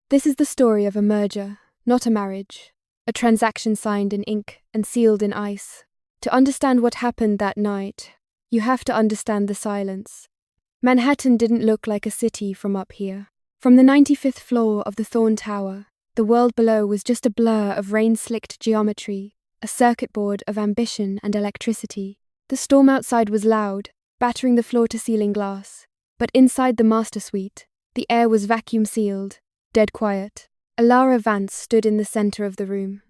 This is the story of a merger, not a marriage. A transaction signed in ink and sealed in ice. To understand what happened that night, you have to understand the silence. Manhattan didn't look like a city from up here. From the 95th floor of the Thorne Tower, the world below was just a blur of rain-slicked geometry, a circuit board of ambition and electricity. The storm outside was loud, battering the floor-to-ceiling glass. But inside the master suite, the air was vacuum-sealed, dead quiet. Elara Vance stood in the center of the room.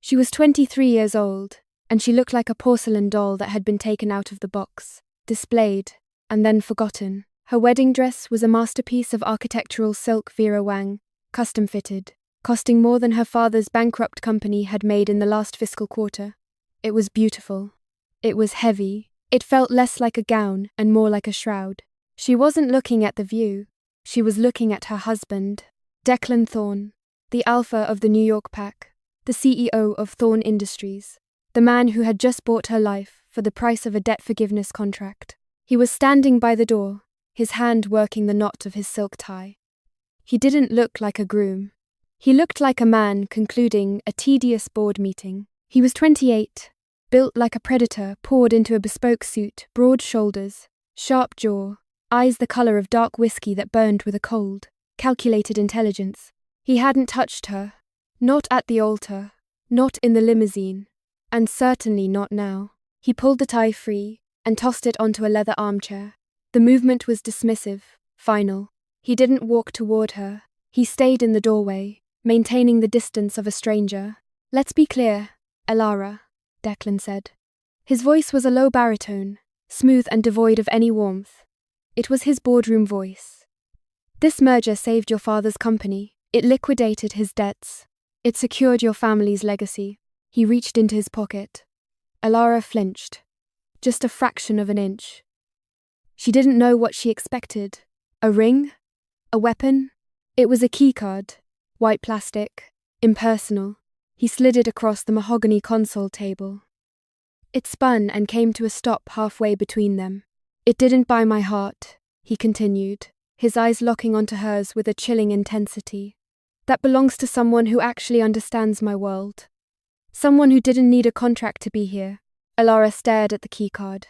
She was 23 years old, and she looked like a porcelain doll that had been taken out of the box, displayed, and then forgotten. Her wedding dress was a masterpiece of architectural silk Vera Wang, custom-fitted, costing more than her father's bankrupt company had made in the last fiscal quarter. It was beautiful. It was heavy. It felt less like a gown and more like a shroud. She wasn't looking at the view. She was looking at her husband, Declan Thorne, the alpha of the New York pack, the CEO of Thorne Industries, the man who had just bought her life for the price of a debt forgiveness contract. He was standing by the door, his hand working the knot of his silk tie. He didn't look like a groom. He looked like a man concluding a tedious board meeting. He was 28, built like a predator poured into a bespoke suit, broad shoulders, sharp jaw, eyes the color of dark whiskey that burned with a cold, calculated intelligence. He hadn't touched her, not at the altar, not in the limousine, and certainly not now. He pulled the tie free and tossed it onto a leather armchair. The movement was dismissive, final. He didn't walk toward her. He stayed in the doorway, maintaining the distance of a stranger. "Let's be clear, Elara," Declan said. His voice was a low baritone, smooth and devoid of any warmth. It was his boardroom voice. "This merger saved your father's company. It liquidated his debts. It secured your family's legacy." He reached into his pocket. Elara flinched. Just a fraction of an inch. She didn't know what she expected. A ring? A weapon? It was a keycard. White plastic. Impersonal. He slid it across the mahogany console table. It spun and came to a stop halfway between them. "It didn't buy my heart," he continued, his eyes locking onto hers with a chilling intensity. "That belongs to someone who actually understands my world. Someone who didn't need a contract to be here." Elara stared at the keycard.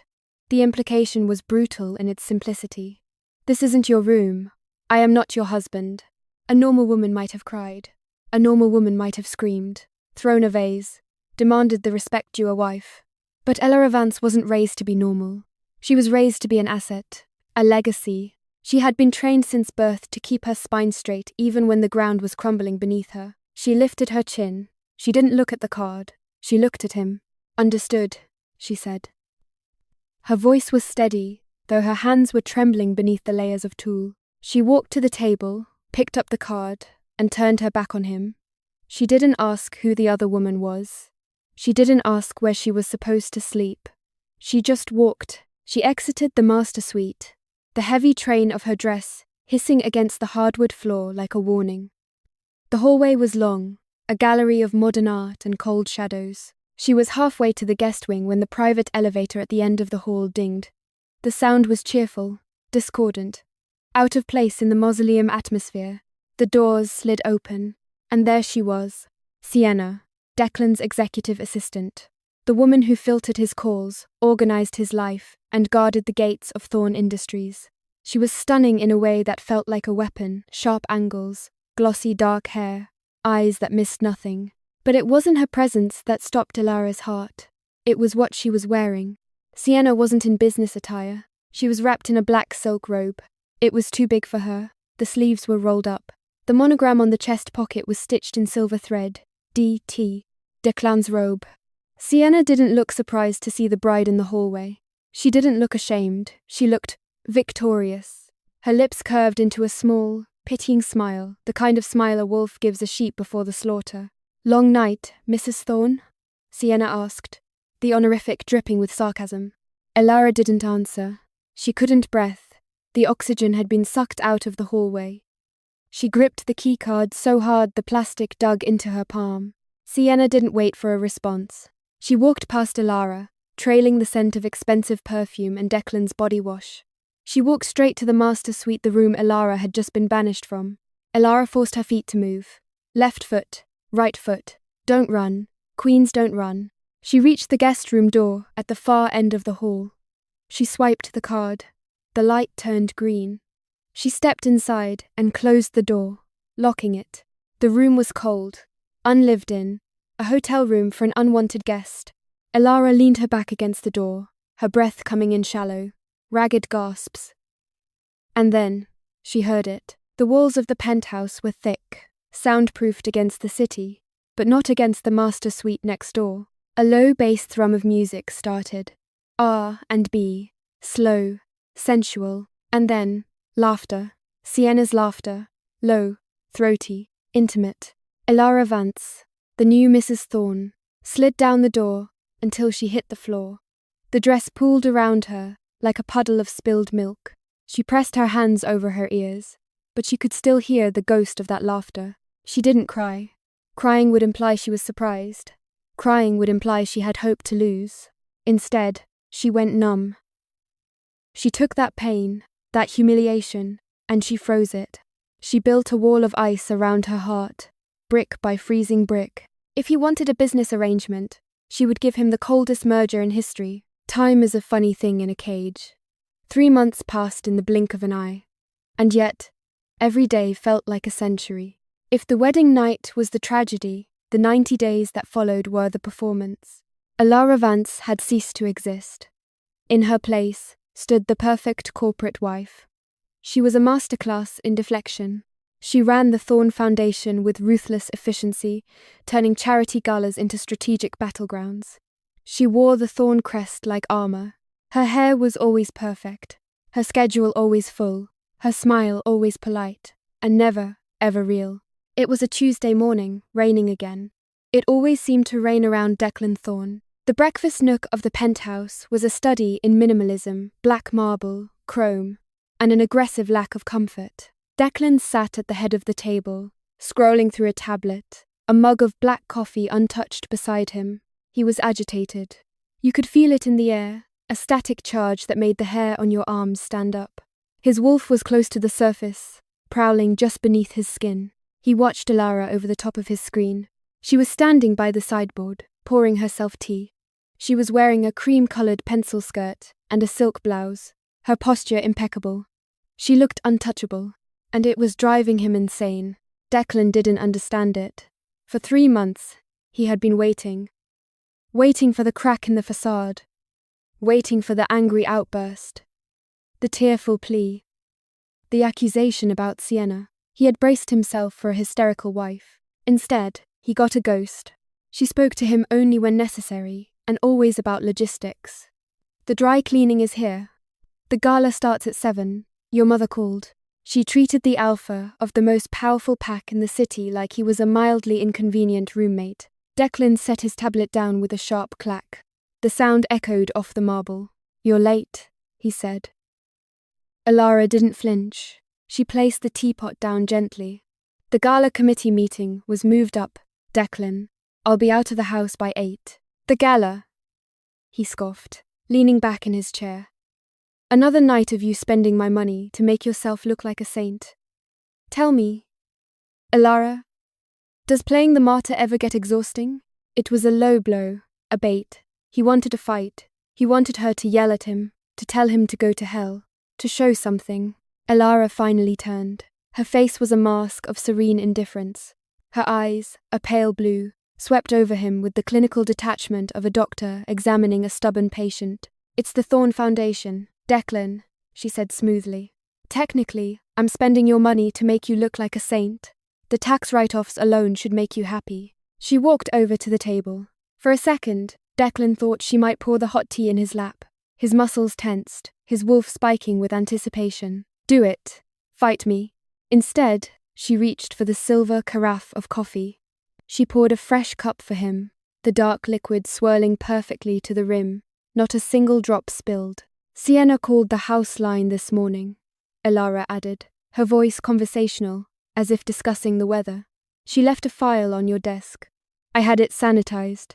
The implication was brutal in its simplicity. "This isn't your room. I am not your husband." A normal woman might have cried. A normal woman might have screamed, thrown a vase, demanded the respect due a wife. But Elara Vance wasn't raised to be normal. She was raised to be an asset, a legacy. She had been trained since birth to keep her spine straight even when the ground was crumbling beneath her. She lifted her chin. She didn't look at the card. She looked at him. "Understood," she said. Her voice was steady, though her hands were trembling beneath the layers of tulle. She walked to the table, picked up the card, and turned her back on him. She didn't ask who the other woman was. She didn't ask where she was supposed to sleep. She just walked. She exited the master suite, the heavy train of her dress hissing against the hardwood floor like a warning. The hallway was long, a gallery of modern art and cold shadows. She was halfway to the guest wing when the private elevator at the end of the hall dinged. The sound was cheerful, discordant, out of place in the mausoleum atmosphere. The doors slid open, and there she was, Sienna, Declan's executive assistant, the woman who filtered his calls, organized his life, and guarded the gates of Thorne Industries. She was stunning in a way that felt like a weapon, sharp angles, glossy dark hair, eyes that missed nothing. But it wasn't her presence that stopped Elara's heart. It was what she was wearing. Sienna wasn't in business attire. She was wrapped in a black silk robe. It was too big for her. The sleeves were rolled up. The monogram on the chest pocket was stitched in silver thread. D.T. Declan's robe. Sienna didn't look surprised to see the bride in the hallway. She didn't look ashamed. She looked victorious. Her lips curved into a small, pitying smile, the kind of smile a wolf gives a sheep before the slaughter. "Long night, Mrs. Thorne?" Sienna asked, the honorific dripping with sarcasm. Elara didn't answer. She couldn't breathe. The oxygen had been sucked out of the hallway. She gripped the keycard so hard the plastic dug into her palm. Sienna didn't wait for a response. She walked past Elara, trailing the scent of expensive perfume and Declan's body wash. She walked straight to the master suite, the room Elara had just been banished from. Elara forced her feet to move. Left foot, right foot. Don't run. Queens don't run. She reached the guest room door at the far end of the hall. She swiped the card. The light turned green. She stepped inside and closed the door, locking it. The room was cold, unlived in, a hotel room for an unwanted guest. Elara leaned her back against the door, her breath coming in shallow, ragged gasps. And then, she heard it. The walls of the penthouse were thick, soundproofed against the city, but not against the master suite next door. A low bass thrum of music started. R and B, slow, sensual, and then, laughter. Sienna's laughter, low, throaty, intimate. Elara Vance, the new Mrs. Thorne, slid down the door until she hit the floor. The dress pooled around her like a puddle of spilled milk. She pressed her hands over her ears, but she could still hear the ghost of that laughter. She didn't cry. Crying would imply she was surprised. Crying would imply she had hope to lose. Instead, she went numb. She took that pain, that humiliation, and she froze it. She built a wall of ice around her heart, brick by freezing brick. If he wanted a business arrangement, she would give him the coldest merger in history. Time is a funny thing in a cage. 3 months passed in the blink of an eye. And yet, every day felt like a century. If the wedding night was the tragedy, the 90 days that followed were the performance. Elara Vance had ceased to exist. In her place stood the perfect corporate wife. She was a masterclass in deflection. She ran the Thorne Foundation with ruthless efficiency, turning charity galas into strategic battlegrounds. She wore the Thorne crest like armor. Her hair was always perfect, her schedule always full, her smile always polite, and never, ever real. It was a Tuesday morning, raining again. It always seemed to rain around Declan Thorne. The breakfast nook of the penthouse was a study in minimalism, black marble, chrome, and an aggressive lack of comfort. Declan sat at the head of the table, scrolling through a tablet, a mug of black coffee untouched beside him. He was agitated. You could feel it in the air, a static charge that made the hair on your arms stand up. His wolf was close to the surface, prowling just beneath his skin. He watched Elara over the top of his screen. She was standing by the sideboard, pouring herself tea. She was wearing a cream-coloured pencil skirt and a silk blouse, her posture impeccable. She looked untouchable, and it was driving him insane. Declan didn't understand it. For 3 months, he had been waiting for the crack in the facade, waiting for the angry outburst, the tearful plea, the accusation about Sienna. He had braced himself for a hysterical wife. Instead, he got a ghost. She spoke to him only when necessary, and always about logistics. The dry cleaning is here. The gala starts at 7. Your mother called. She treated the alpha of the most powerful pack in the city like he was a mildly inconvenient roommate. Declan set his tablet down with a sharp clack. The sound echoed off the marble. You're late, he said. Elara didn't flinch. She placed the teapot down gently. The gala committee meeting was moved up. Declan, I'll be out of the house by 8. The gala, he scoffed, leaning back in his chair. Another night of you spending my money to make yourself look like a saint. Tell me, Elara, does playing the martyr ever get exhausting? It was a low blow, a bait. He wanted a fight. He wanted her to yell at him, to tell him to go to hell, to show something. Elara finally turned. Her face was a mask of serene indifference. Her eyes, a pale blue, swept over him with the clinical detachment of a doctor examining a stubborn patient. It's the Thorne Foundation, Declan, she said smoothly. Technically, I'm spending your money to make you look like a saint. The tax write-offs alone should make you happy. She walked over to the table. For a second, Declan thought she might pour the hot tea in his lap. His muscles tensed, his wolf spiking with anticipation. Do it. Fight me. Instead, she reached for the silver carafe of coffee. She poured a fresh cup for him, the dark liquid swirling perfectly to the rim, not a single drop spilled. Sienna called the house line this morning, Elara added, her voice conversational, as if discussing the weather. She left a file on your desk. I had it sanitized.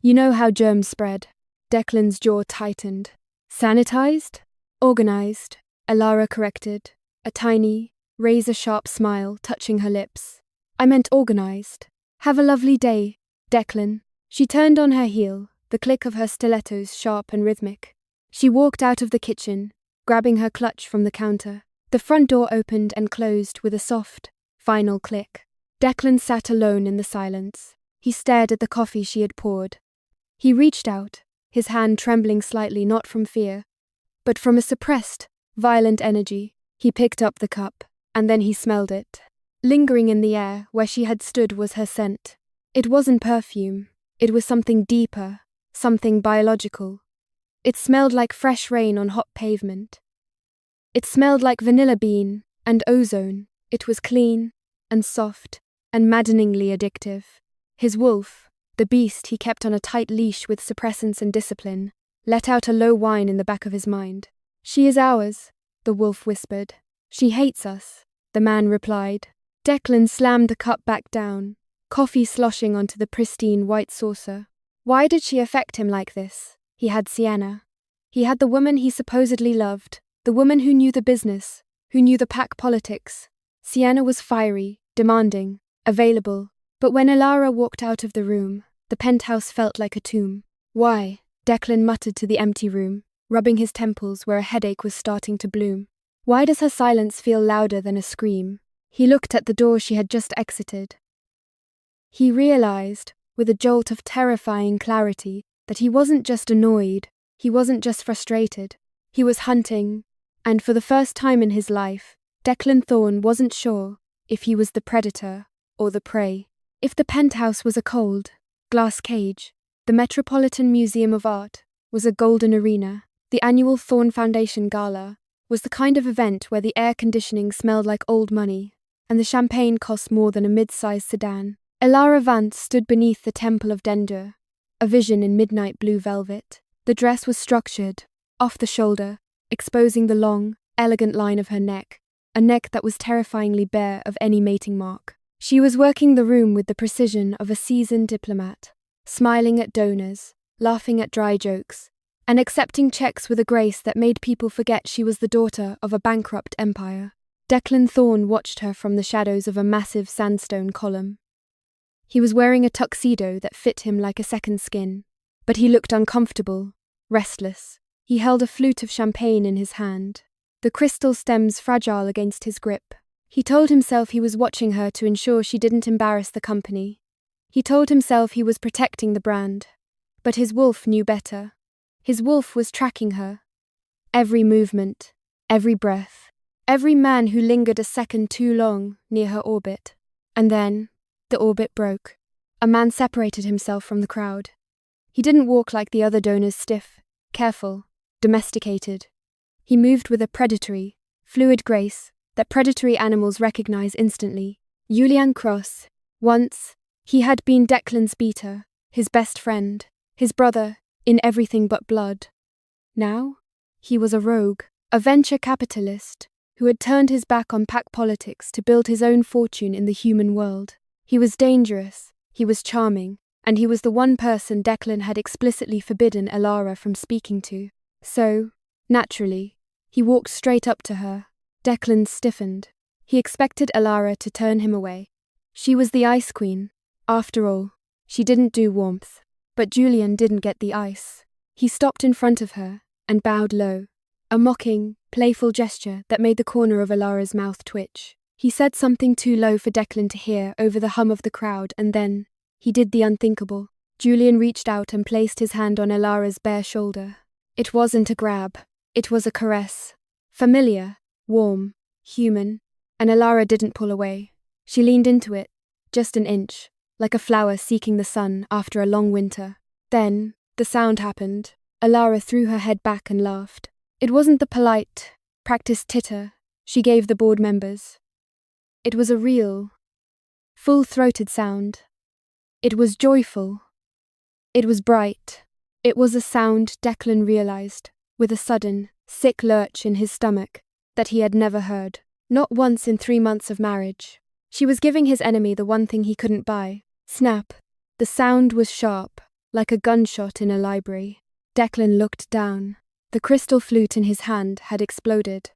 You know how germs spread. Declan's jaw tightened. Sanitized? Organized, Elara corrected, a tiny, razor-sharp smile touching her lips. I meant organized. Have a lovely day, Declan. She turned on her heel, the click of her stilettos sharp and rhythmic. She walked out of the kitchen, grabbing her clutch from the counter. The front door opened and closed with a soft, final click. Declan sat alone in the silence. He stared at the coffee she had poured. He reached out, his hand trembling slightly not from fear, but from a suppressed, violent energy. He picked up the cup, and then he smelled it. Lingering in the air where she had stood was her scent. It wasn't perfume. It was something deeper, something biological. It smelled like fresh rain on hot pavement. It smelled like vanilla bean and ozone. It was clean and soft and maddeningly addictive. His wolf, the beast he kept on a tight leash with suppressants and discipline, let out a low whine in the back of his mind. She is ours, the wolf whispered. She hates us, the man replied. Declan slammed the cup back down, coffee sloshing onto the pristine white saucer. Why did she affect him like this? He had Sienna. He had the woman he supposedly loved, the woman who knew the business, who knew the pack politics. Sienna was fiery, demanding, available. But when Elara walked out of the room, the penthouse felt like a tomb. Why? Declan muttered to the empty room, rubbing his temples where a headache was starting to bloom. Why does her silence feel louder than a scream? He looked at the door she had just exited. He realized, with a jolt of terrifying clarity, that he wasn't just annoyed, he wasn't just frustrated. He was hunting, and for the first time in his life, Declan Thorne wasn't sure if he was the predator or the prey. If the penthouse was a cold, glass cage, the Metropolitan Museum of Art was a golden arena. The annual Thorne Foundation Gala was the kind of event where the air conditioning smelled like old money, and the champagne cost more than a mid-sized sedan. Elara Vance stood beneath the Temple of Dendur, a vision in midnight blue velvet. The dress was structured, off the shoulder, exposing the long, elegant line of her neck, a neck that was terrifyingly bare of any mating mark. She was working the room with the precision of a seasoned diplomat, smiling at donors, laughing at dry jokes, and accepting checks with a grace that made people forget she was the daughter of a bankrupt empire. Declan Thorne watched her from the shadows of a massive sandstone column. He was wearing a tuxedo that fit him like a second skin, but he looked uncomfortable, restless. He held a flute of champagne in his hand, the crystal stems fragile against his grip. He told himself he was watching her to ensure she didn't embarrass the company. He told himself he was protecting the brand. But his wolf knew better. His wolf was tracking her. Every movement, every breath, every man who lingered a second too long near her orbit. And then, the orbit broke. A man separated himself from the crowd. He didn't walk like the other donors, stiff, careful, domesticated. He moved with a predatory, fluid grace that predatory animals recognize instantly. Julian Cross. Once, he had been Declan's beater, his best friend, his brother, in everything but blood. Now, he was a rogue, a venture capitalist, who had turned his back on pack politics to build his own fortune in the human world. He was dangerous, he was charming, and he was the one person Declan had explicitly forbidden Elara from speaking to. So, naturally, he walked straight up to her. Declan stiffened. He expected Elara to turn him away. She was the ice queen. After all, she didn't do warmth. But Julian didn't get the ice. He stopped in front of her and bowed low, a mocking, playful gesture that made the corner of Elara's mouth twitch. He said something too low for Declan to hear over the hum of the crowd, and then he did the unthinkable. Julian reached out and placed his hand on Elara's bare shoulder. It wasn't a grab. It was a caress. Familiar, warm, human, and Elara didn't pull away. She leaned into it, just an inch, like a flower seeking the sun after a long winter. Then, the sound happened. Elara threw her head back and laughed. It wasn't the polite, practiced titter she gave the board members. It was a real, full-throated sound. It was joyful. It was bright. It was a sound Declan realized, with a sudden, sick lurch in his stomach, that he had never heard. Not once in 3 months of marriage. She was giving his enemy the one thing he couldn't buy. Snap. The sound was sharp, like a gunshot in a library. Declan looked down. The crystal flute in his hand had exploded.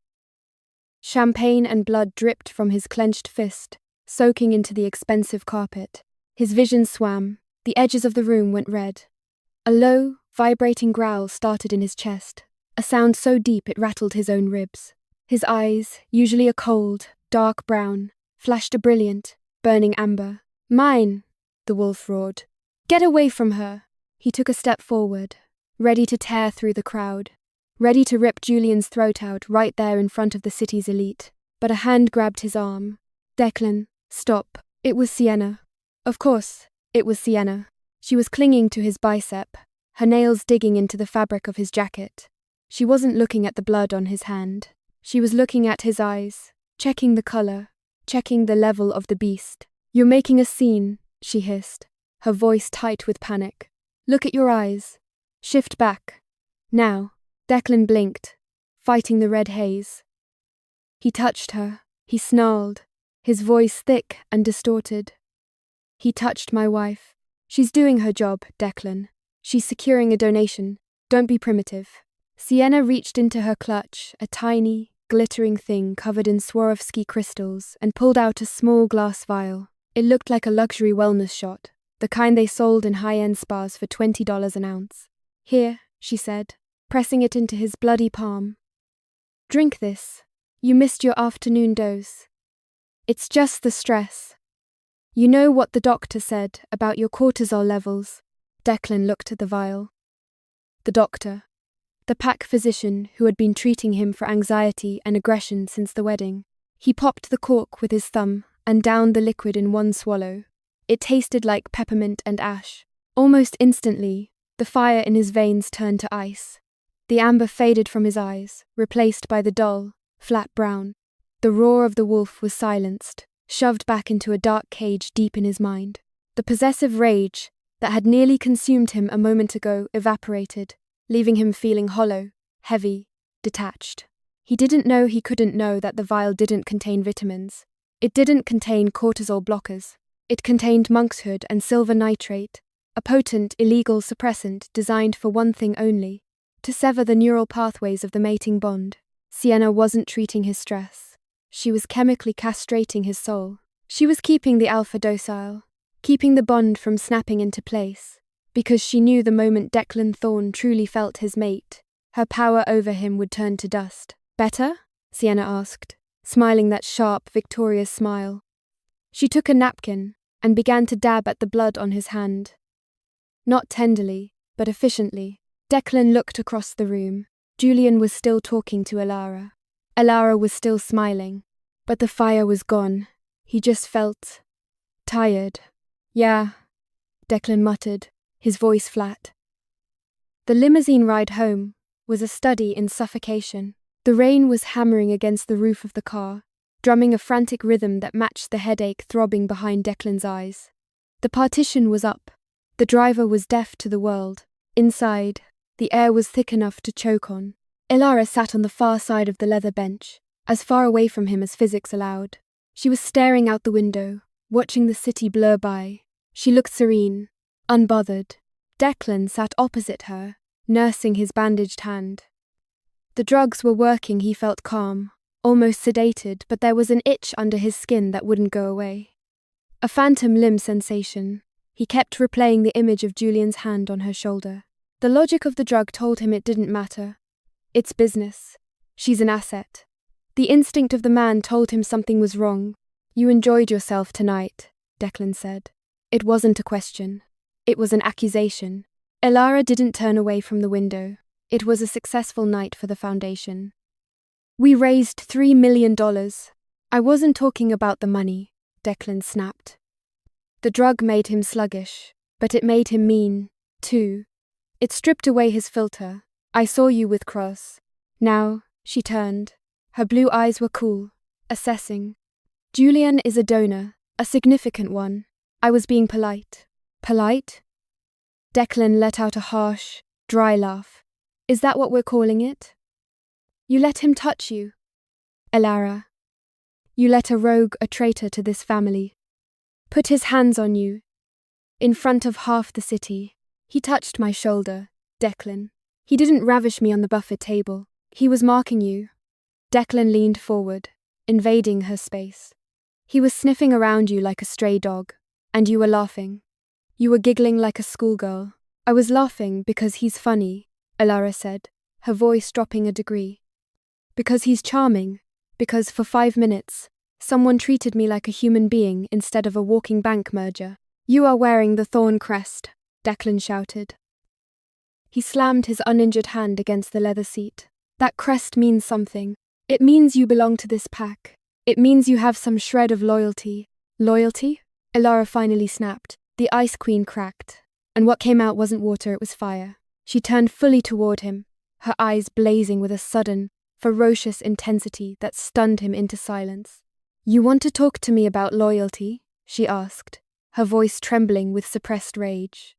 Champagne and blood dripped from his clenched fist, soaking into the expensive carpet. His vision swam. The edges of the room went red. A low, vibrating growl started in his chest, a sound so deep it rattled his own ribs. His eyes, usually a cold, dark brown, flashed a brilliant, burning amber. "Mine!" the wolf roared. "Get away from her!" He took a step forward, ready to tear through the crowd, ready to rip Julian's throat out right there in front of the city's elite. But a hand grabbed his arm. "Declan, stop." It was Sienna. Of course, it was Sienna. She was clinging to his bicep, her nails digging into the fabric of his jacket. She wasn't looking at the blood on his hand. She was looking at his eyes, checking the color, checking the level of the beast. "You're making a scene," she hissed, her voice tight with panic. "Look at your eyes. Shift back. Now." Declan blinked, fighting the red haze. He touched her. He snarled, his voice thick and distorted. "He touched my wife. She's doing her job, Declan. She's securing a donation. Don't be primitive." Sienna reached into her clutch, a tiny, glittering thing covered in Swarovski crystals, and pulled out a small glass vial. It looked like a luxury wellness shot, the kind they sold in high-end spas for $20 an ounce. "Here," she said, pressing it into his bloody palm. "Drink this. You missed your afternoon dose. It's just the stress. You know what the doctor said about your cortisol levels." Declan looked at the vial. The doctor. The pack physician who had been treating him for anxiety and aggression since the wedding. He popped the cork with his thumb and downed the liquid in one swallow. It tasted like peppermint and ash. Almost instantly, the fire in his veins turned to ice. The amber faded from his eyes, replaced by the dull, flat brown. The roar of the wolf was silenced, shoved back into a dark cage deep in his mind. The possessive rage that had nearly consumed him a moment ago evaporated, leaving him feeling hollow, heavy, detached. He didn't know he couldn't know that the vial didn't contain vitamins. It didn't contain cortisol blockers. It contained monkshood and silver nitrate, a potent, illegal suppressant designed for one thing only: to sever the neural pathways of the mating bond. Sienna wasn't treating his stress. She was chemically castrating his soul. She was keeping the alpha docile, keeping the bond from snapping into place, because she knew the moment Declan Thorne truly felt his mate, her power over him would turn to dust. "Better?" Sienna asked, smiling that sharp, victorious smile. She took a napkin and began to dab at the blood on his hand. Not tenderly, but efficiently. Declan looked across the room. Julian was still talking to Elara. Elara was still smiling, but the fire was gone. He just felt tired. "Yeah," Declan muttered, his voice flat. The limousine ride home was a study in suffocation. The rain was hammering against the roof of the car, drumming a frantic rhythm that matched the headache throbbing behind Declan's eyes. The partition was up. The driver was deaf to the world. Inside, the air was thick enough to choke on. Elara sat on the far side of the leather bench, as far away from him as physics allowed. She was staring out the window, watching the city blur by. She looked serene, unbothered. Declan sat opposite her, nursing his bandaged hand. The drugs were working. He felt calm, almost sedated, but there was an itch under his skin that wouldn't go away. A phantom limb sensation. He kept replaying the image of Julian's hand on her shoulder. The logic of the drug told him it didn't matter. It's business. She's an asset. The instinct of the man told him something was wrong. "You enjoyed yourself tonight," Declan said. It wasn't a question. It was an accusation. Elara didn't turn away from the window. It was a successful night for the foundation. "We raised $3 million. I wasn't talking about the money," Declan snapped. The drug made him sluggish, but it made him mean, too. It stripped away his filter. "I saw you with Cross." Now, she turned. Her blue eyes were cool, assessing. "Julian is a donor, a significant one. I was being polite." "Polite?" Declan let out a harsh, dry laugh. "Is that what we're calling it? You let him touch you. Elara. You let a rogue, a traitor to this family, put his hands on you, in front of half the city. He touched my shoulder, Declan. He didn't ravish me on the buffet table. He was marking you." Declan leaned forward, invading her space. He was sniffing around you like a stray dog, and you were laughing. You were giggling like a schoolgirl. I was laughing because he's funny, Elara said, her voice dropping a degree. Because he's charming, because for 5 minutes, someone treated me like a human being instead of a walking bank merger. You are wearing the Thorne crest, Declan shouted. He slammed his uninjured hand against the leather seat. That crest means something. It means you belong to this pack. It means you have some shred of loyalty. Loyalty? Elara finally snapped. The Ice Queen cracked. And what came out wasn't water, it was fire. She turned fully toward him, her eyes blazing with a sudden, ferocious intensity that stunned him into silence. You want to talk to me about loyalty? She asked, her voice trembling with suppressed rage.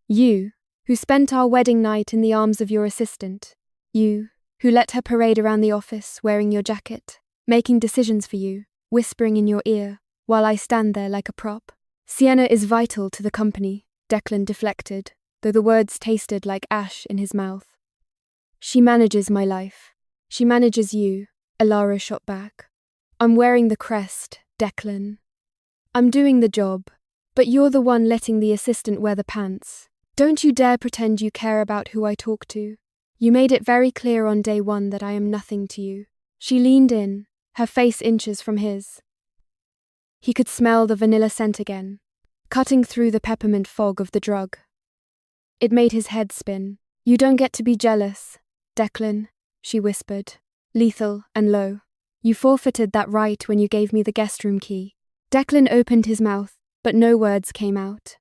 You, who spent our wedding night in the arms of your assistant. You, who let her parade around the office wearing your jacket, making decisions for you, whispering in your ear, while I stand there like a prop. Sienna is vital to the company, Declan deflected, though the words tasted like ash in his mouth. She manages my life. She manages you, Elara shot back. I'm wearing the crest, Declan. I'm doing the job, but you're the one letting the assistant wear the pants. Don't you dare pretend you care about who I talk to. You made it very clear on day one that I am nothing to you. She leaned in, her face inches from his. He could smell the vanilla scent again, cutting through the peppermint fog of the drug. It made his head spin. You don't get to be jealous, Declan, she whispered, lethal and low. You forfeited that right when you gave me the guest room key. Declan opened his mouth, but no words came out.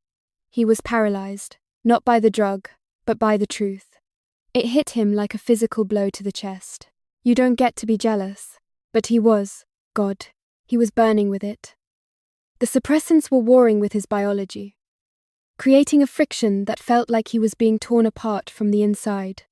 He was paralyzed, not by the drug, but by the truth. It hit him like a physical blow to the chest. You don't get to be jealous. But he was, God, he was burning with it. The suppressants were warring with his biology, creating a friction that felt like he was being torn apart from the inside.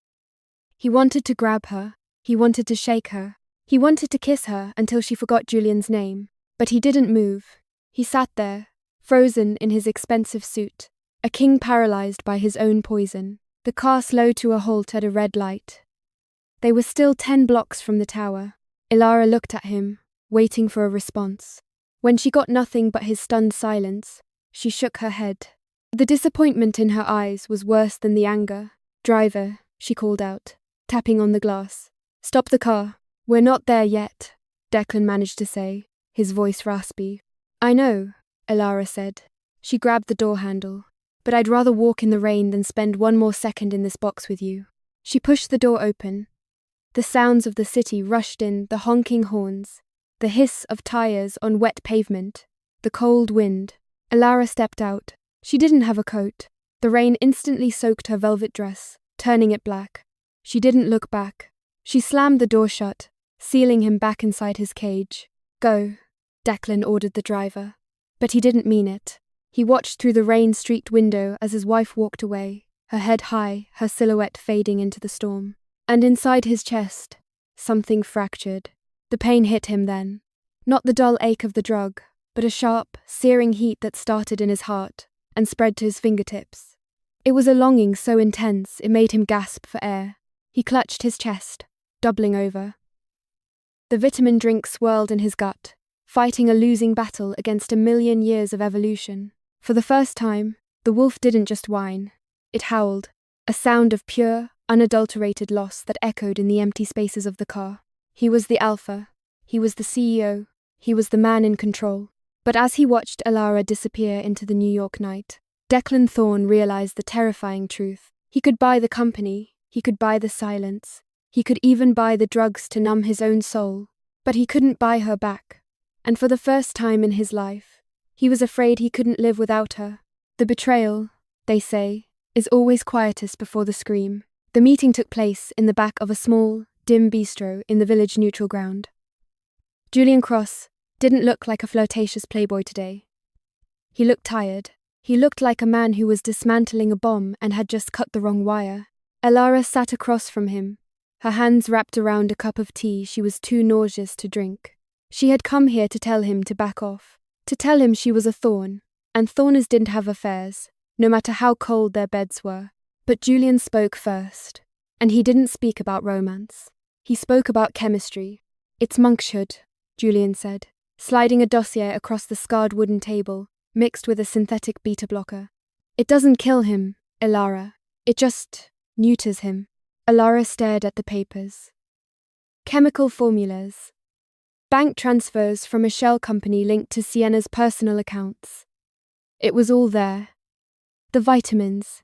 He wanted to grab her, he wanted to shake her, he wanted to kiss her until she forgot Julian's name, but he didn't move. He sat there, frozen in his expensive suit, a king paralyzed by his own poison. The car slowed to a halt at a red light. They were still 10 blocks from the tower. Elara looked at him, waiting for a response. When she got nothing but his stunned silence, she shook her head. The disappointment in her eyes was worse than the anger. Driver, she called out, tapping on the glass. Stop the car. We're not there yet, Declan managed to say, his voice raspy. I know, Elara said. She grabbed the door handle. But I'd rather walk in the rain than spend one more second in this box with you. She pushed the door open. The sounds of the city rushed in, the honking horns, the hiss of tires on wet pavement, the cold wind. Elara stepped out. She didn't have a coat. The rain instantly soaked her velvet dress, turning it black. She didn't look back. She slammed the door shut, sealing him back inside his cage. Go, Declan ordered the driver. But he didn't mean it. He watched through the rain-streaked window as his wife walked away, her head high, her silhouette fading into the storm. And inside his chest, something fractured. The pain hit him then. Not the dull ache of the drug, but a sharp, searing heat that started in his heart and spread to his fingertips. It was a longing so intense it made him gasp for air. He clutched his chest, doubling over. The vitamin drink swirled in his gut, fighting a losing battle against a million years of evolution. For the first time, the wolf didn't just whine. It howled, a sound of pure, unadulterated loss that echoed in the empty spaces of the car. He was the alpha. He was the CEO. He was the man in control. But as he watched Elara disappear into the New York night, Declan Thorne realized the terrifying truth. He could buy the company. He could buy the silence. He could even buy the drugs to numb his own soul. But he couldn't buy her back. And for the first time in his life, he was afraid he couldn't live without her. The betrayal, they say, is always quietest before the scream. The meeting took place in the back of a small, dim bistro in the village neutral ground. Julian Cross didn't look like a flirtatious playboy today. He looked tired. He looked like a man who was dismantling a bomb and had just cut the wrong wire. Elara sat across from him, her hands wrapped around a cup of tea she was too nauseous to drink. She had come here to tell him to back off, to tell him she was a Thorne, and Thorners didn't have affairs, no matter how cold their beds were. But Julian spoke first, and he didn't speak about romance. He spoke about chemistry, its monkshood, Julian said, sliding a dossier across the scarred wooden table, mixed with a synthetic beta blocker. It doesn't kill him, Elara. It just neuters him. Elara stared at the papers. Chemical formulas. Bank transfers from a shell company linked to Sienna's personal accounts. It was all there. The vitamins.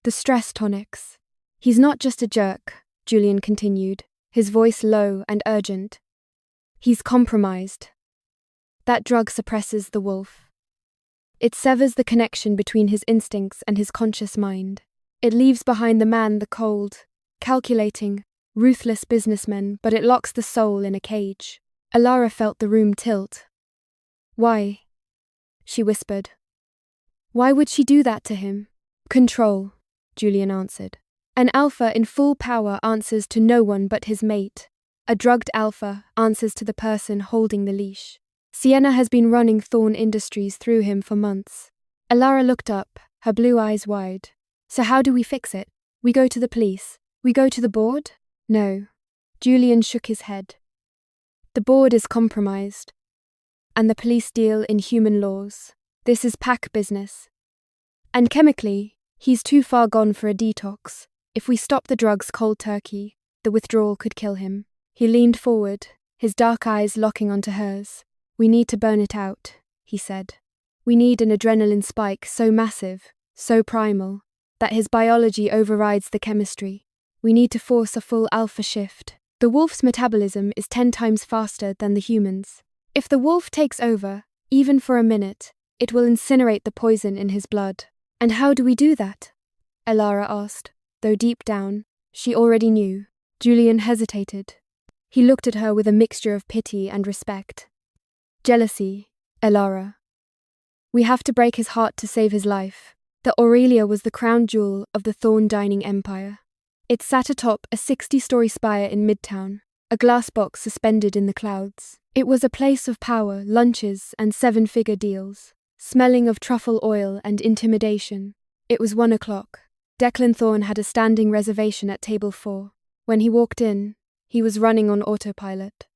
The stress tonics. He's not just a jerk, Julian continued, his voice low and urgent. He's compromised. That drug suppresses the wolf. It severs the connection between his instincts and his conscious mind. It leaves behind the man, the cold, calculating, ruthless businessman, but it locks the soul in a cage. Elara felt the room tilt. Why? She whispered. Why would she do that to him? Control, Julian answered. An alpha in full power answers to no one but his mate. A drugged alpha answers to the person holding the leash. Sienna has been running Thorne Industries through him for months. Elara looked up, her blue eyes wide. So how do we fix it? We go to the police. We go to the board? No. Julian shook his head. The board is compromised. And the police deal in human laws. This is pack business. And chemically, he's too far gone for a detox. If we stop the drugs cold turkey, the withdrawal could kill him. He leaned forward, his dark eyes locking onto hers. We need to burn it out, he said. We need an adrenaline spike so massive, so primal, that his biology overrides the chemistry. We need to force a full alpha shift. The wolf's metabolism is 10 times faster than the human's. If the wolf takes over, even for a minute, it will incinerate the poison in his blood. And how do we do that? Elara asked, though deep down, she already knew. Julian hesitated. He looked at her with a mixture of pity and respect. Jealousy, Elara. We have to break his heart to save his life. The Aurelia was the crown jewel of the Thorne dining empire. It sat atop a 60-story spire in Midtown, a glass box suspended in the clouds. It was a place of power, lunches, and 7-figure deals, smelling of truffle oil and intimidation. It was 1 o'clock. Declan Thorne had a standing reservation at table 4. When he walked in, he was running on autopilot.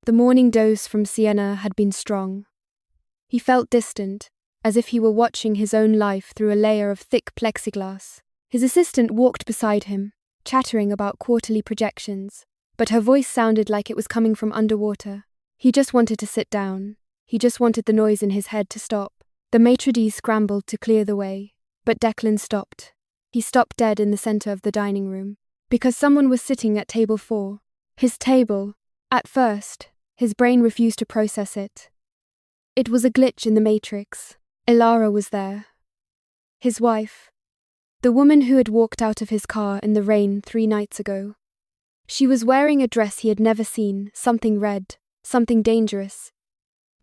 The morning dose from Sienna had been strong. He felt distant, as if he were watching his own life through a layer of thick plexiglass. His assistant walked beside him, chattering about quarterly projections, but her voice sounded like it was coming from underwater. He just wanted to sit down. He just wanted the noise in his head to stop. The maitre d' scrambled to clear the way, but Declan stopped. He stopped dead in the center of the dining room, because someone was sitting at table 4. His table. At first, his brain refused to process it. It was a glitch in the matrix. Elara was there. His wife. The woman who had walked out of his car in the rain 3 nights ago. She was wearing a dress he had never seen, something red, something dangerous.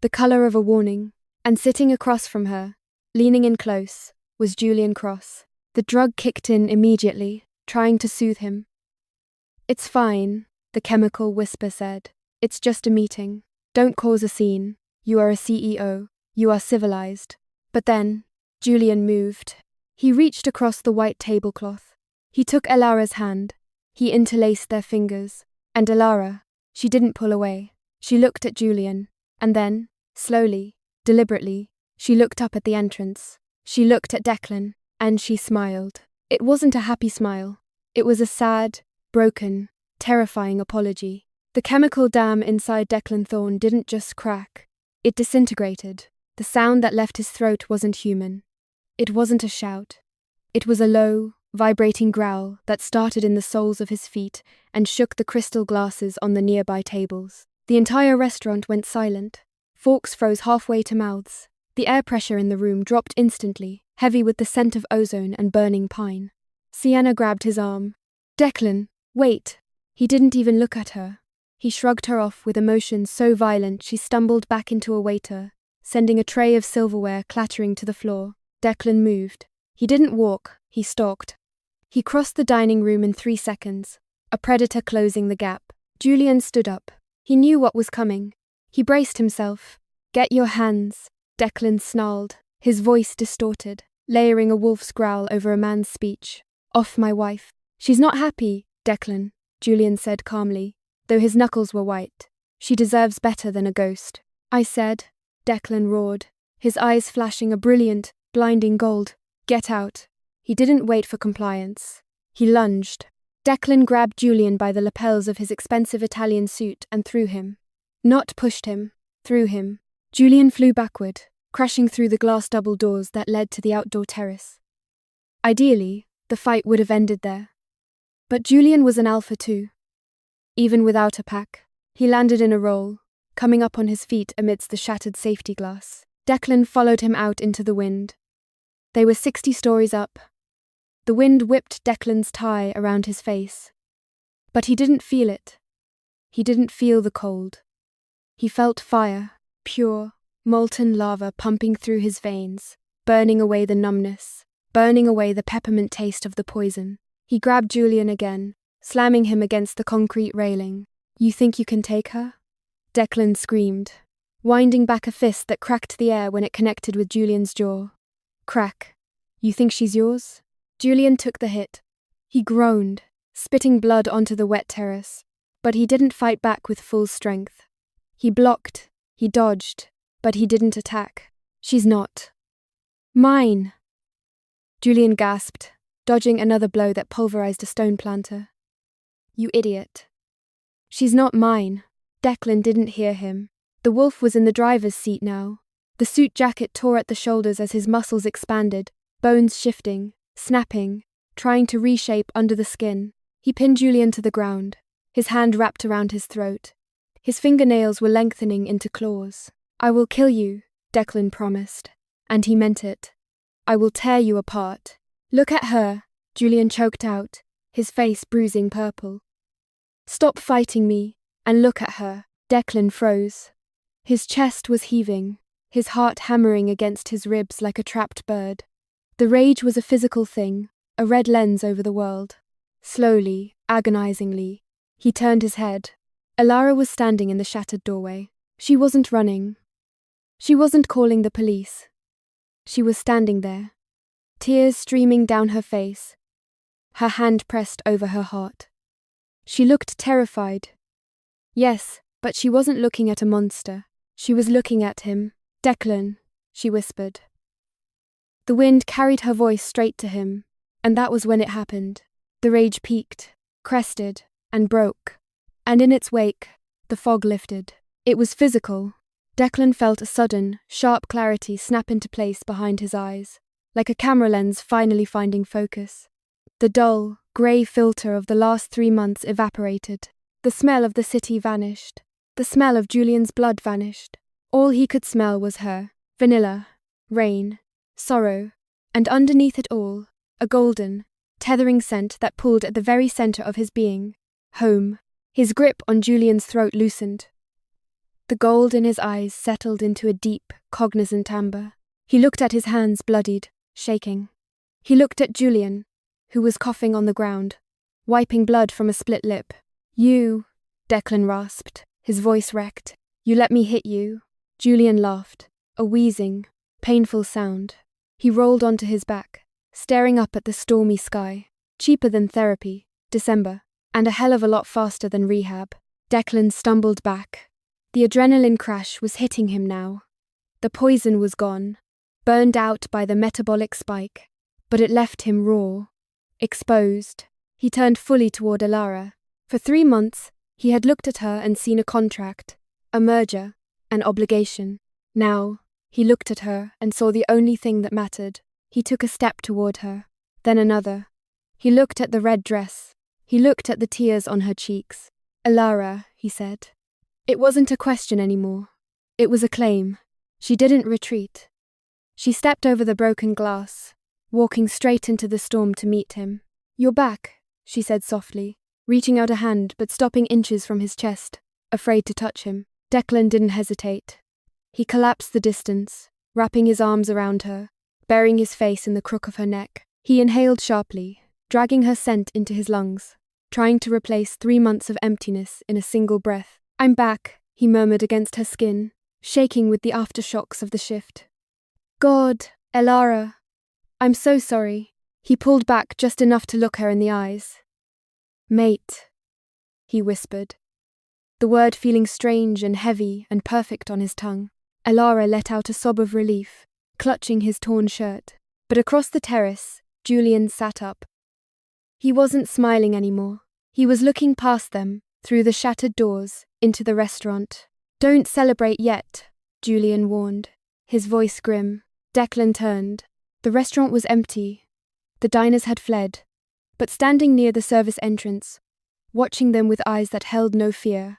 The color of a warning. And sitting across from her, leaning in close, was Julian Cross. The drug kicked in immediately, trying to soothe him. It's fine, the chemical whisper said. It's just a meeting. Don't cause a scene. You are a CEO. You are civilized. But then, Julian moved. He reached across the white tablecloth. He took Elara's hand. He interlaced their fingers. And Elara, she didn't pull away. She looked at Julian. And then, slowly, deliberately, she looked up at the entrance. She looked at Declan, and she smiled. It wasn't a happy smile. It was a sad, broken, terrifying apology. The chemical dam inside Declan Thorne didn't just crack. It disintegrated. The sound that left his throat wasn't human. It wasn't a shout. It was a low, vibrating growl that started in the soles of his feet and shook the crystal glasses on the nearby tables. The entire restaurant went silent. Forks froze halfway to mouths. The air pressure in the room dropped instantly, heavy with the scent of ozone and burning pine. Sienna grabbed his arm. Declan, wait. He didn't even look at her. He shrugged her off with emotion so violent she stumbled back into a waiter, sending a tray of silverware clattering to the floor. Declan moved. He didn't walk, he stalked. He crossed the dining room in 3 seconds, a predator closing the gap. Julian stood up. He knew what was coming. He braced himself. Get your hands, Declan snarled, his voice distorted, layering a wolf's growl over a man's speech. Off my wife. She's not happy, Declan, Julian said calmly, though his knuckles were white. She deserves better than a ghost. I said, Declan roared, his eyes flashing a brilliant, blinding gold. Get out. He didn't wait for compliance. He lunged. Declan grabbed Julian by the lapels of his expensive Italian suit and threw him. Not pushed him, threw him. Julian flew backward, crashing through the glass double doors that led to the outdoor terrace. Ideally, the fight would have ended there. But Julian was an alpha too. Even without a pack, he landed in a roll, coming up on his feet amidst the shattered safety glass. Declan followed him out into the wind. They were 60 stories up. The wind whipped Declan's tie around his face. But he didn't feel it. He didn't feel the cold. He felt fire, pure, molten lava pumping through his veins, burning away the numbness, burning away the peppermint taste of the poison. He grabbed Julian again, slamming him against the concrete railing. You think you can take her? Declan screamed, winding back a fist that cracked the air when it connected with Julian's jaw. Crack. You think she's yours? Julian took the hit. He groaned, spitting blood onto the wet terrace, but he didn't fight back with full strength. He blocked, he dodged, but he didn't attack. She's not mine. Julian gasped, dodging another blow that pulverized a stone planter. You idiot. She's not mine. Declan didn't hear him. The wolf was in the driver's seat now. The suit jacket tore at the shoulders as his muscles expanded, bones shifting, snapping, trying to reshape under the skin. He pinned Julian to the ground, his hand wrapped around his throat. His fingernails were lengthening into claws. I will kill you, Declan promised. And he meant it. I will tear you apart. Look at her, Julian choked out, his face bruising purple. Stop fighting me, and look at her. Declan froze. His chest was heaving, his heart hammering against his ribs like a trapped bird. The rage was a physical thing, a red lens over the world. Slowly, agonizingly, he turned his head. Elara was standing in the shattered doorway. She wasn't running. She wasn't calling the police. She was standing there, tears streaming down her face, her hand pressed over her heart. She looked terrified. Yes, but she wasn't looking at a monster. She was looking at him. Declan, she whispered. The wind carried her voice straight to him, and that was when it happened. The rage peaked, crested, and broke. And in its wake, the fog lifted. It was physical. Declan felt a sudden, sharp clarity snap into place behind his eyes, like a camera lens finally finding focus. The dull, grey filter of the last 3 months evaporated. The smell of the city vanished. The smell of Julian's blood vanished. All he could smell was her. Vanilla, rain, sorrow, and underneath it all, a golden, tethering scent that pulled at the very centre of his being. Home. His grip on Julian's throat loosened. The gold in his eyes settled into a deep, cognizant amber. He looked at his hands bloodied, shaking. He looked at Julian, who was coughing on the ground, wiping blood from a split lip. You, Declan rasped, his voice wrecked. You let me hit you. Julian laughed, a wheezing, painful sound. He rolled onto his back, staring up at the stormy sky. Cheaper than therapy, December, and a hell of a lot faster than rehab. Declan stumbled back. The adrenaline crash was hitting him now. The poison was gone, burned out by the metabolic spike, but it left him raw, exposed. He turned fully toward Elara. For 3 months, he had looked at her and seen a contract, a merger, an obligation. Now, he looked at her and saw the only thing that mattered. He took a step toward her, then another. He looked at the red dress. He looked at the tears on her cheeks. Elara, he said. It wasn't a question anymore. It was a claim. She didn't retreat. She stepped over the broken glass, walking straight into the storm to meet him. You're back, she said softly, reaching out a hand but stopping inches from his chest, afraid to touch him. Declan didn't hesitate. He collapsed the distance, wrapping his arms around her, burying his face in the crook of her neck. He inhaled sharply, dragging her scent into his lungs, trying to replace 3 months of emptiness in a single breath. I'm back, he murmured against her skin, shaking with the aftershocks of the shift. God, Elara. I'm so sorry. He pulled back just enough to look her in the eyes. Mate, he whispered. the word feeling strange and heavy and perfect on his tongue. Elara let out a sob of relief, clutching his torn shirt. But across the terrace, Julian sat up. He wasn't smiling anymore. He was looking past them, through the shattered doors, into the restaurant. "Don't celebrate yet," Julian warned, his voice grim. Declan turned. The restaurant was empty. The diners had fled. But standing near the service entrance, watching them with eyes that held no fear,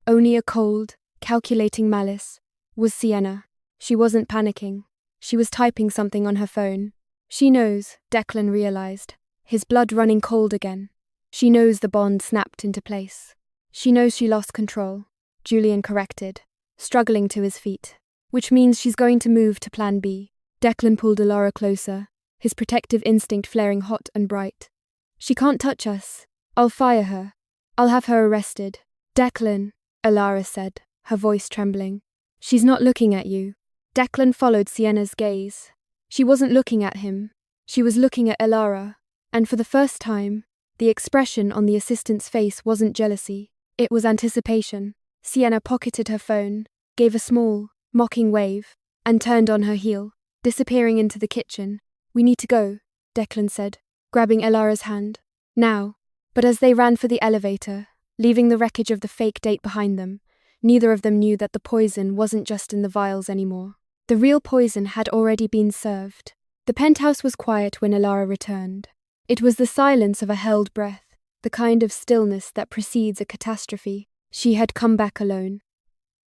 only a cold, calculating malice, was Sienna. She wasn't panicking. She was typing something on her phone. "She knows," Declan realized, his blood running cold again. "She knows the bond snapped into place. She knows she lost control," Julian corrected, struggling to his feet. "Which means she's going to move to Plan B." Declan pulled Elara closer, his protective instinct flaring hot and bright. "She can't touch us. I'll fire her. I'll have her arrested." "Declan," Elara said, her voice trembling. "She's not looking at you." Declan followed Sienna's gaze. She wasn't looking at him. She was looking at Elara, and for the first time, the expression on the assistant's face wasn't jealousy. It was anticipation. Sienna pocketed her phone, gave a small, mocking wave, and turned on her heel, disappearing into the kitchen. "We need to go," Declan said, grabbing Elara's hand. "Now." But as they ran for the elevator, leaving the wreckage of the fake date behind them, neither of them knew that the poison wasn't just in the vials anymore. The real poison had already been served. The penthouse was quiet when Elara returned. It was the silence of a held breath, the kind of stillness that precedes a catastrophe. She had come back alone.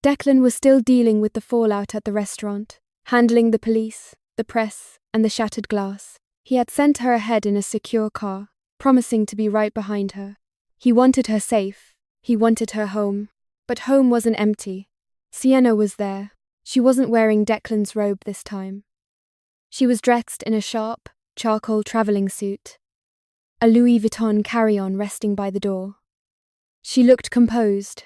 Declan was still dealing with the fallout at the restaurant, handling the police, the press, and the shattered glass. He had sent her ahead in a secure car, promising to be right behind her. He wanted her safe. He wanted her home. But home wasn't empty. Sienna was there. She wasn't wearing Declan's robe this time. She was dressed in a sharp, charcoal traveling suit, a Louis Vuitton carry-on resting by the door. She looked composed,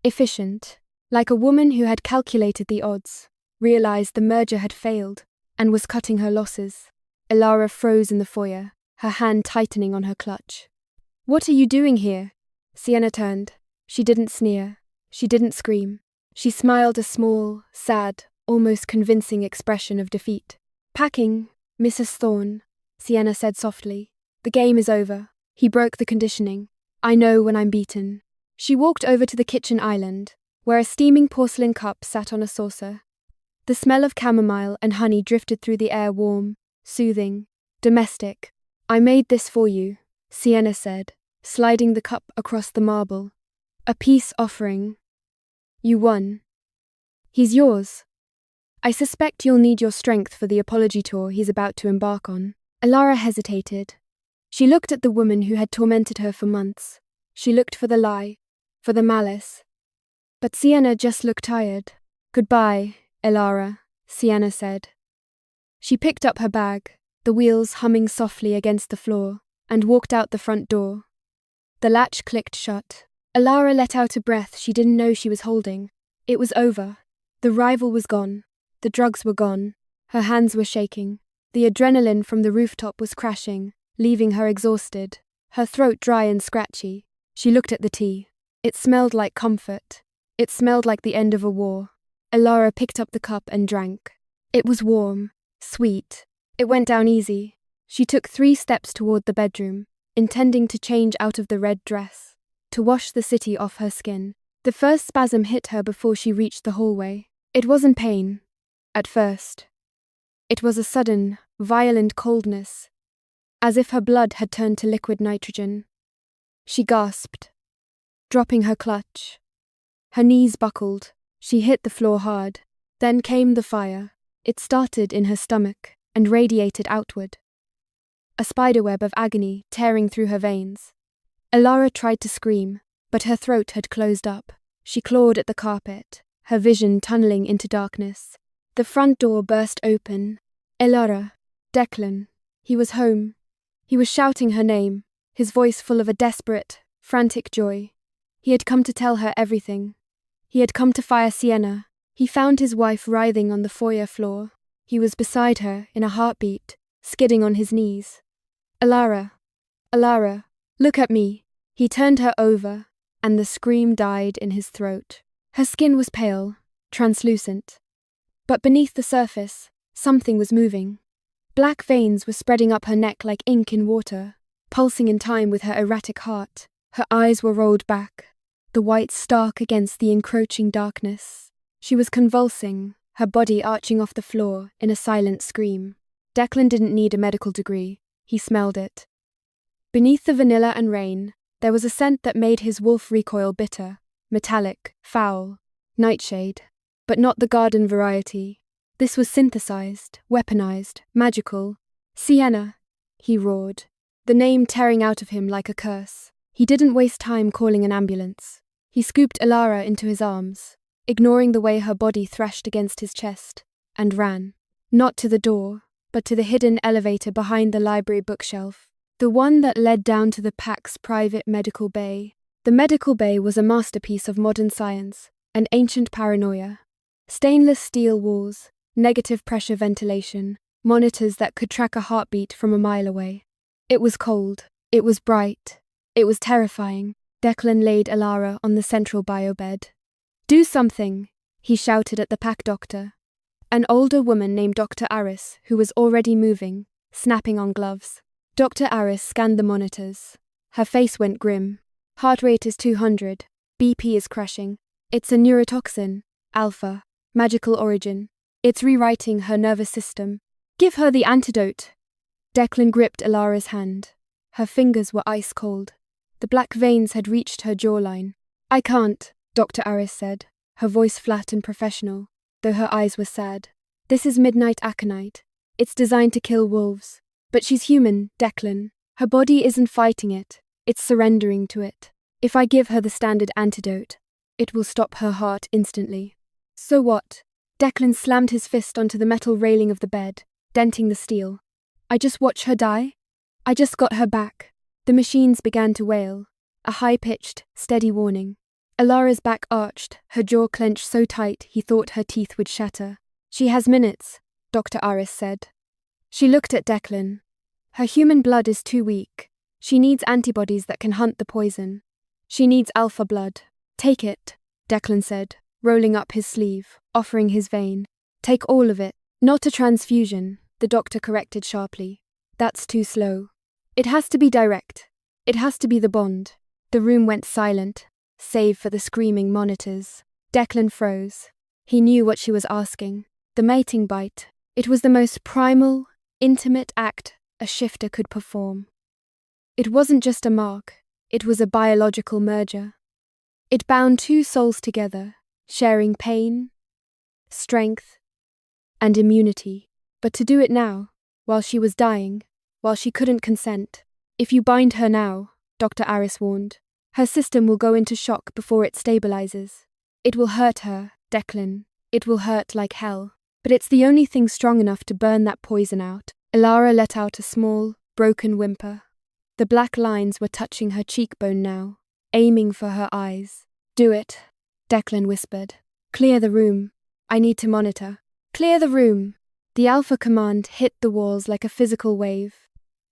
efficient, like a woman who had calculated the odds, realized the merger had failed, and was cutting her losses. Elara froze in the foyer, her hand tightening on her clutch. "What are you doing here?" Sienna turned. She didn't sneer. She didn't scream. She smiled a small, sad, almost convincing expression of defeat. "Packing, Mrs. Thorne," Sienna said softly. "The game is over." He broke the conditioning. "I know when I'm beaten." She walked over to the kitchen island, where a steaming porcelain cup sat on a saucer. The smell of chamomile and honey drifted through the air, warm, soothing, domestic. "I made this for you," Sienna said, sliding the cup across the marble. "A peace offering. You won. He's yours. I suspect you'll need your strength for the apology tour he's about to embark on." Elara hesitated. She looked at the woman who had tormented her for months. She looked for the lie, for the malice. But Sienna just looked tired. "Goodbye, Elara," Sienna said. She picked up her bag, the wheels humming softly against the floor, and walked out the front door. The latch clicked shut. Elara let out a breath she didn't know she was holding. It was over. The rival was gone. The drugs were gone. Her hands were shaking. The adrenaline from the rooftop was crashing, leaving her exhausted, her throat dry and scratchy. She looked at the tea. It smelled like comfort. It smelled like the end of a war. Elara picked up the cup and drank. It was warm, sweet. It went down easy. She took 3 steps toward the bedroom, intending to change out of the red dress, to wash the city off her skin. The first spasm hit her before she reached the hallway. It wasn't pain, at first. It was a sudden, violent coldness, as if her blood had turned to liquid nitrogen. She gasped, dropping her clutch. Her knees buckled. She hit the floor hard. Then came the fire. It started in her stomach and radiated outward, a spiderweb of agony tearing through her veins. Elara tried to scream, but her throat had closed up. She clawed at the carpet, her vision tunneling into darkness. The front door burst open. "Elara, Declan." He was home. He was shouting her name, his voice full of a desperate, frantic joy. He had come to tell her everything. He had come to fire Sienna. He found his wife writhing on the foyer floor. He was beside her in a heartbeat, skidding on his knees. "Elara, Elara, look at me." He turned her over, and the scream died in his throat. Her skin was pale, translucent. But beneath the surface, something was moving. Black veins were spreading up her neck like ink in water, pulsing in time with her erratic heart. Her eyes were rolled back, the whites stark against the encroaching darkness. She was convulsing, her body arching off the floor in a silent scream. Declan didn't need a medical degree. He smelled it. Beneath the vanilla and rain, there was a scent that made his wolf recoil bitter, metallic, foul, nightshade. But not the garden variety. This was synthesized, weaponized, magical. Sienna, he roared, the name tearing out of him like a curse. He didn't waste time calling an ambulance. He scooped Elara into his arms, ignoring the way her body thrashed against his chest, and ran. Not to the door, but to the hidden elevator behind the library bookshelf, the one that led down to the PAC's private medical bay. The medical bay was a masterpiece of modern science, an ancient paranoia. Stainless steel walls, negative pressure ventilation, monitors that could track a heartbeat from a mile away. It was cold, it was bright, it was terrifying. Declan laid Elara on the central bio-bed. "Do something," he shouted at the PAC doctor, an older woman named Dr. Aris, who was already moving, snapping on gloves. Dr. Aris scanned the monitors. Her face went grim. Heart rate is 200, BP is crashing. It's a neurotoxin, Alpha, magical origin. It's rewriting her nervous system. Give her the antidote. Declan gripped Elara's hand. Her fingers were ice cold. The black veins had reached her jawline. "I can't," Dr. Aris said, her voice flat and professional, though her eyes were sad. "This is midnight aconite. It's designed to kill wolves. But she's human, Declan. Her body isn't fighting it. It's surrendering to it. If I give her the standard antidote, it will stop her heart instantly." "So what?" Declan slammed his fist onto the metal railing of the bed, denting the steel. "I just watch her die? I just got her back." The machines began to wail, a high-pitched, steady warning. Elara's back arched, her jaw clenched so tight he thought her teeth would shatter. "She has minutes," Dr. Aris said. She looked at Declan. "Her human blood is too weak. She needs antibodies that can hunt the poison. She needs alpha blood." "Take it," Declan said, rolling up his sleeve, offering his vein. "Take all of it." "Not a transfusion," the doctor corrected sharply. "That's too slow. It has to be direct. It has to be the bond." The room went silent, save for the screaming monitors. Declan froze. He knew what she was asking. The mating bite. It was the most primal, intimate act a shifter could perform. It wasn't just a mark. It was a biological merger. It bound two souls together, sharing pain, strength, and immunity. But to do it now, while she was dying, while she couldn't consent. "If you bind her now," Dr. Aris warned, "her system will go into shock before it stabilizes. It will hurt her, Declan. It will hurt like hell. But it's the only thing strong enough to burn that poison out." Elara let out a small, broken whimper. The black lines were touching her cheekbone now, aiming for her eyes. "Do it," Declan whispered. "Clear the room. I need to monitor." "Clear the room." The Alpha command hit the walls like a physical wave.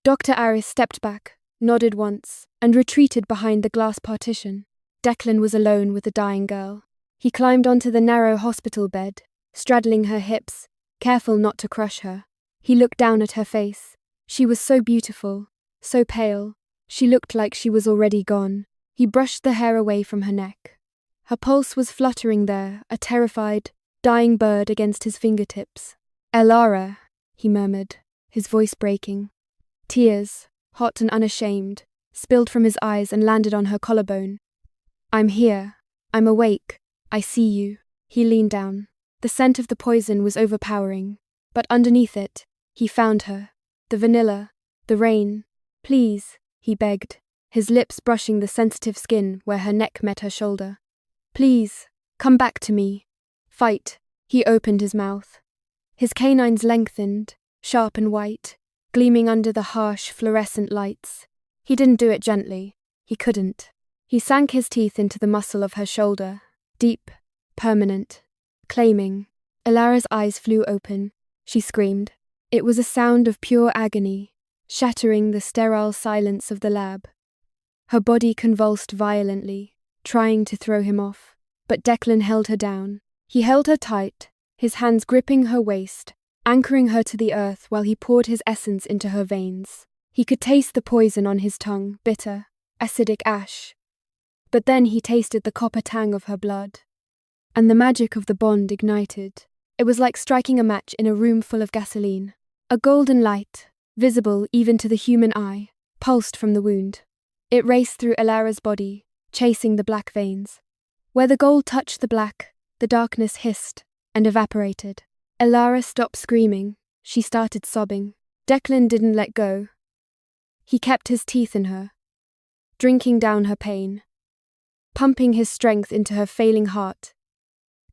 Dr. Aris stepped back, nodded once, and retreated behind the glass partition. Declan was alone with the dying girl. He climbed onto the narrow hospital bed, straddling her hips, careful not to crush her. He looked down at her face. She was so beautiful, so pale. She looked like she was already gone. He brushed the hair away from her neck. Her pulse was fluttering there, a terrified, dying bird against his fingertips. "Elara," he murmured, his voice breaking. Tears, hot and unashamed, spilled from his eyes and landed on her collarbone. "I'm here. I'm awake. I see you." He leaned down. The scent of the poison was overpowering, but underneath it, he found her. The vanilla, the rain. "Please," he begged, his lips brushing the sensitive skin where her neck met her shoulder. "Please, come back to me. Fight." He opened his mouth. His canines lengthened, sharp and white, gleaming under the harsh, fluorescent lights. He didn't do it gently. He couldn't. He sank his teeth into the muscle of her shoulder, deep, permanent, claiming. Elara's eyes flew open. She screamed. It was a sound of pure agony, shattering the sterile silence of the lab. Her body convulsed violently, trying to throw him off. But Declan held her down. He held her tight, his hands gripping her waist, anchoring her to the earth while he poured his essence into her veins. He could taste the poison on his tongue, bitter, acidic ash. But then he tasted the copper tang of her blood. And the magic of the bond ignited. It was like striking a match in a room full of gasoline. A golden light, visible even to the human eye, pulsed from the wound. It raced through Elara's body, chasing the black veins. Where the gold touched the black, the darkness hissed and evaporated. Elara stopped screaming. She started sobbing. Declan didn't let go. He kept his teeth in her, drinking down her pain, pumping his strength into her failing heart,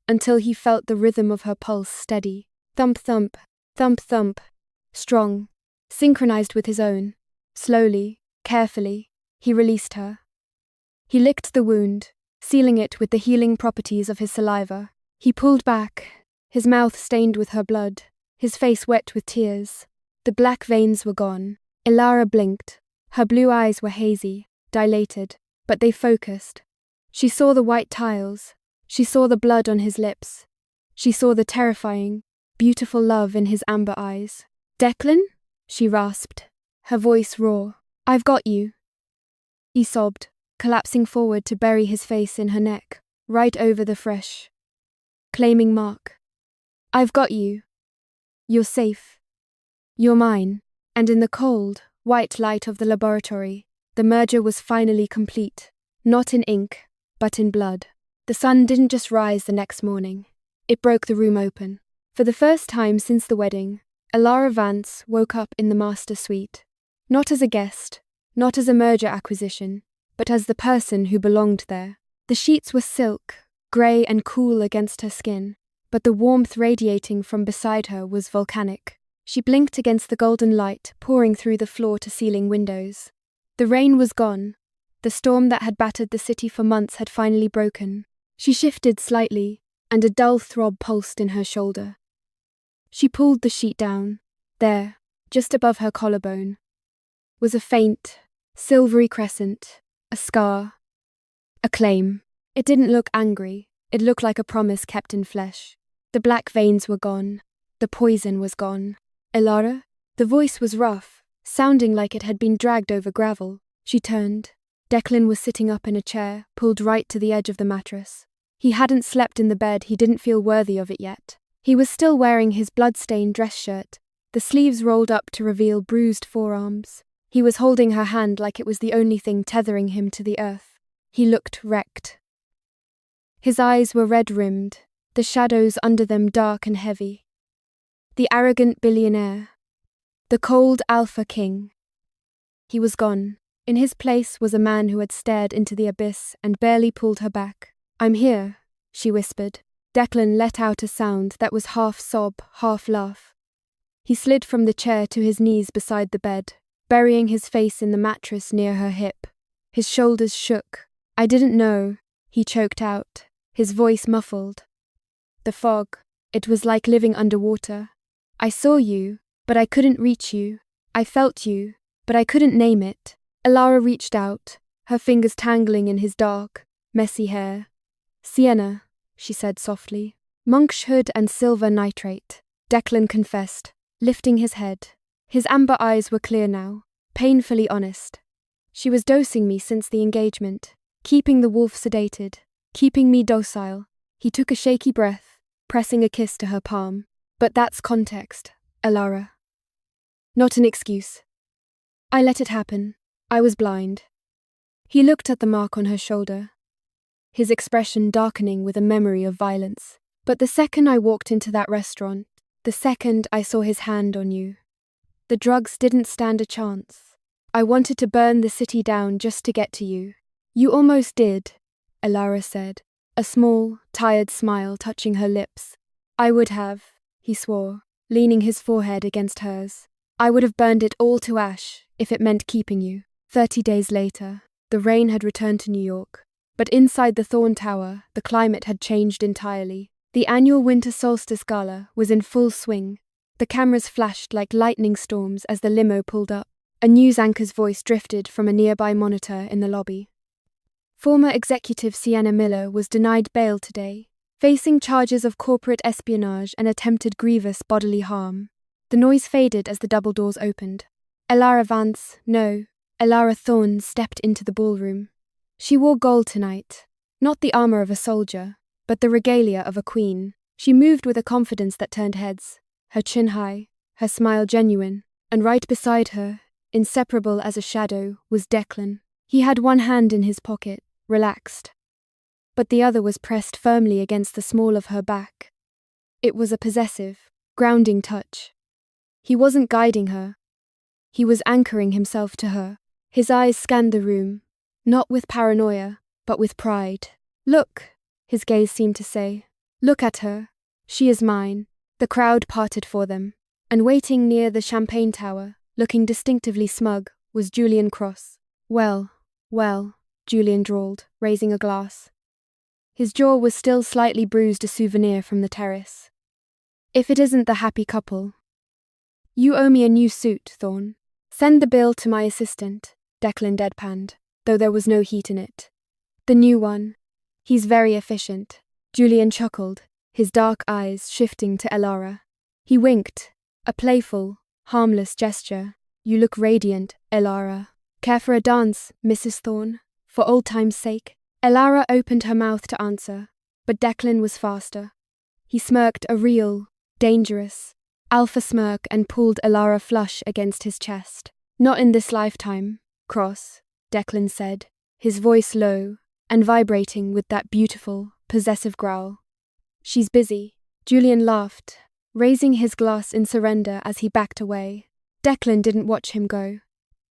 until he felt the rhythm of her pulse steady. Thump, thump, thump, thump. Strong, synchronized with his own. Slowly, carefully, he released her. He licked the wound, sealing it with the healing properties of his saliva. He pulled back, his mouth stained with her blood, his face wet with tears. The black veins were gone. Elara blinked. Her blue eyes were hazy, dilated, but they focused. She saw the white tiles. She saw the blood on his lips. She saw the terrifying, beautiful love in his amber eyes. "Declan?" she rasped, her voice raw. "I've got you." He sobbed, collapsing forward to bury his face in her neck, right over the fresh, claiming mark. "I've got you. You're safe. You're mine." And in the cold, white light of the laboratory, the merger was finally complete. Not in ink, but in blood. The sun didn't just rise the next morning. It broke the room open. For the first time since the wedding, Elara Vance woke up in the master suite. Not as a guest, not as a merger acquisition, but as the person who belonged there. The sheets were silk, grey and cool against her skin, but the warmth radiating from beside her was volcanic. She blinked against the golden light pouring through the floor-to-ceiling windows. The rain was gone. The storm that had battered the city for months had finally broken. She shifted slightly, and a dull throb pulsed in her shoulder. She pulled the sheet down. There, just above her collarbone, was a faint, silvery crescent, a scar, a claim. It didn't look angry. It looked like a promise kept in flesh. The black veins were gone. The poison was gone. "Elara?" The voice was rough, sounding like it had been dragged over gravel. She turned. Declan was sitting up in a chair, pulled right to the edge of the mattress. He hadn't slept in the bed. He didn't feel worthy of it yet. He was still wearing his blood-stained dress shirt, the sleeves rolled up to reveal bruised forearms. He was holding her hand like it was the only thing tethering him to the earth. He looked wrecked. His eyes were red-rimmed, the shadows under them dark and heavy. The arrogant billionaire. The cold alpha king. He was gone. In his place was a man who had stared into the abyss and barely pulled her back. "I'm here," she whispered. Declan let out a sound that was half sob, half laugh. He slid from the chair to his knees beside the bed, burying his face in the mattress near her hip. His shoulders shook. "I didn't know," he choked out, his voice muffled. The fog, it was like living underwater. "I saw you, but I couldn't reach you. I felt you, but I couldn't name it." Elara reached out, her fingers tangling in his dark, messy hair. "Sienna," she said softly. "Monk's hood and silver nitrate," Declan confessed, lifting his head. His amber eyes were clear now, painfully honest. "She was dosing me since the engagement, keeping the wolf sedated, keeping me docile." He took a shaky breath, pressing a kiss to her palm. "But that's context, Elara. Not an excuse. I let it happen. I was blind." He looked at the mark on her shoulder, his expression darkening with a memory of violence. "But the second I walked into that restaurant, the second I saw his hand on you, the drugs didn't stand a chance. I wanted to burn the city down just to get to you." "You almost did," Elara said, a small, tired smile touching her lips. "I would have," he swore, leaning his forehead against hers. "I would have burned it all to ash if it meant keeping you." 30 days later, the rain had returned to New York. But inside the Thorne Tower, the climate had changed entirely. The annual winter solstice gala was in full swing. The cameras flashed like lightning storms as the limo pulled up. A news anchor's voice drifted from a nearby monitor in the lobby. Former executive Sienna Miller was denied bail today, facing charges of corporate espionage and attempted grievous bodily harm. The noise faded as the double doors opened. Elara Thorne stepped into the ballroom. She wore gold tonight, not the armor of a soldier, but the regalia of a queen. She moved with a confidence that turned heads, her chin high, her smile genuine, and right beside her, inseparable as a shadow, was Declan. He had one hand in his pocket, relaxed, but the other was pressed firmly against the small of her back. It was a possessive, grounding touch. He wasn't guiding her. He was anchoring himself to her. His eyes scanned the room, not with paranoia, but with pride. "Look," his gaze seemed to say. "Look at her. She is mine." The crowd parted for them, and waiting near the champagne tower, looking distinctively smug, was Julian Cross. Well, Julian drawled, raising a glass. His jaw was still slightly bruised, a souvenir from the terrace. "If it isn't the happy couple." "You owe me a new suit, Thorne." "Send the bill to my assistant," Declan deadpanned, though there was no heat in it. "The new one. He's very efficient." Julian chuckled, his dark eyes shifting to Elara. He winked, a playful, harmless gesture. "You look radiant, Elara. Care for a dance, Mrs. Thorne? For old time's sake?" Elara opened her mouth to answer, but Declan was faster. He smirked a real, dangerous, alpha smirk and pulled Elara flush against his chest. "Not in this lifetime, Cross," Declan said, his voice low and vibrating with that beautiful, possessive growl. "She's busy." Julian laughed, raising his glass in surrender as he backed away. Declan didn't watch him go.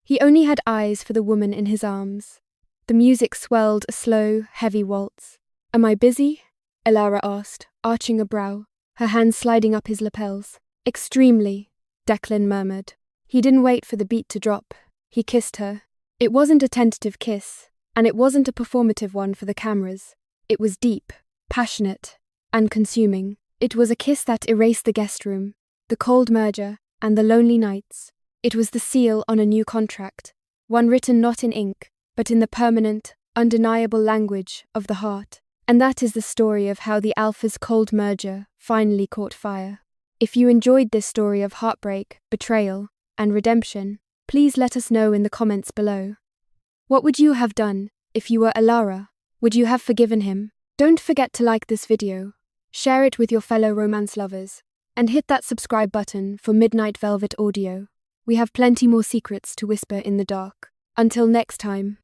He only had eyes for the woman in his arms. The music swelled a slow, heavy waltz. "Am I busy?" Elara asked, arching a brow, her hands sliding up his lapels. "Extremely," Declan murmured. He didn't wait for the beat to drop. He kissed her. It wasn't a tentative kiss, and it wasn't a performative one for the cameras. It was deep, passionate, and consuming. It was a kiss that erased the guest room, the cold merger, and the lonely nights. It was the seal on a new contract, one written not in ink, but in the permanent, undeniable language of the heart. And that is the story of how the Alpha's cold merger finally caught fire. If you enjoyed this story of heartbreak, betrayal, and redemption, please let us know in the comments below. What would you have done if you were Elara? Would you have forgiven him? Don't forget to like this video, share it with your fellow romance lovers, and hit that subscribe button for Midnight Velvet Audio. We have plenty more secrets to whisper in the dark. Until next time.